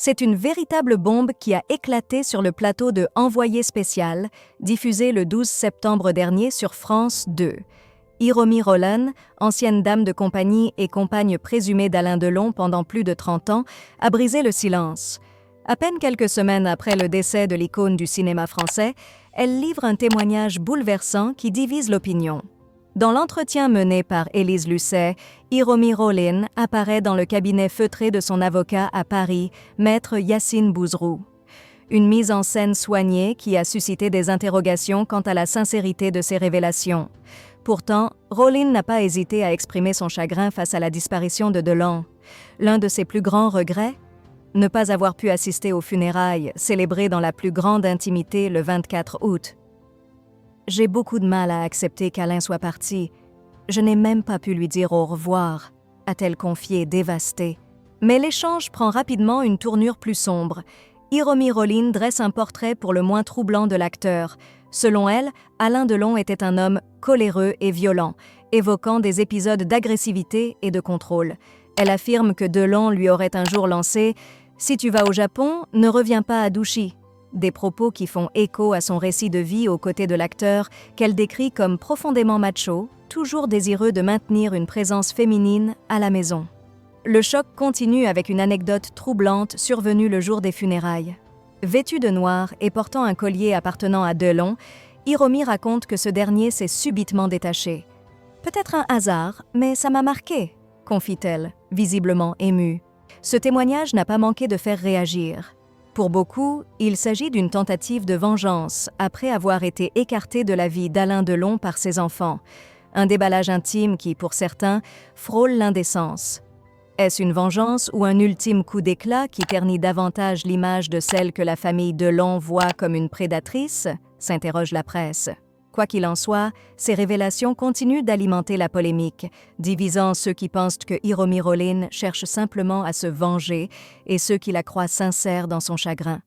C'est une véritable bombe qui a éclaté sur le plateau de Envoyé spécial, diffusé le 12 septembre dernier sur France 2. Hiromi Rollin, ancienne dame de compagnie et compagne présumée d'Alain Delon pendant plus de 30 ans, a brisé le silence. À peine quelques semaines après le décès de l'icône du cinéma français, elle livre un témoignage bouleversant qui divise l'opinion. Dans l'entretien mené par Élise Lucet, Hiromi Rollin apparaît dans le cabinet feutré de son avocat à Paris, maître Yacine Bouzrou. Une mise en scène soignée qui a suscité des interrogations quant à la sincérité de ses révélations. Pourtant, Rollin n'a pas hésité à exprimer son chagrin face à la disparition de Delon. L'un de ses plus grands regrets ? Ne pas avoir pu assister aux funérailles, célébrées dans la plus grande intimité le 24 août. J'ai beaucoup de mal à accepter qu'Alain soit parti. Je n'ai même pas pu lui dire au revoir, a-t-elle confié dévastée. Mais l'échange prend rapidement une tournure plus sombre. Hiromi Rollin dresse un portrait pour le moins troublant de l'acteur. Selon elle, Alain Delon était un homme coléreux et violent, évoquant des épisodes d'agressivité et de contrôle. Elle affirme que Delon lui aurait un jour lancé « Si tu vas au Japon, ne reviens pas à Douchy ». Des propos qui font écho à son récit de vie aux côtés de l'acteur, qu'elle décrit comme profondément macho, toujours désireux de maintenir une présence féminine à la maison. Le choc continue avec une anecdote troublante survenue le jour des funérailles. Vêtue de noir et portant un collier appartenant à Delon, Hiromi raconte que ce dernier s'est subitement détaché. « Peut-être un hasard, mais ça m'a marqué », confie-t-elle, visiblement émue. Ce témoignage n'a pas manqué de faire réagir. Pour beaucoup, il s'agit d'une tentative de vengeance après avoir été écarté de la vie d'Alain Delon par ses enfants. Un déballage intime qui, pour certains, frôle l'indécence. Est-ce une vengeance ou un ultime coup d'éclat qui ternit davantage l'image de celle que la famille Delon voit comme une prédatrice ? S'interroge la presse. Quoi qu'il en soit, ces révélations continuent d'alimenter la polémique, divisant ceux qui pensent que Hiromi Rollin cherche simplement à se venger et ceux qui la croient sincère dans son chagrin.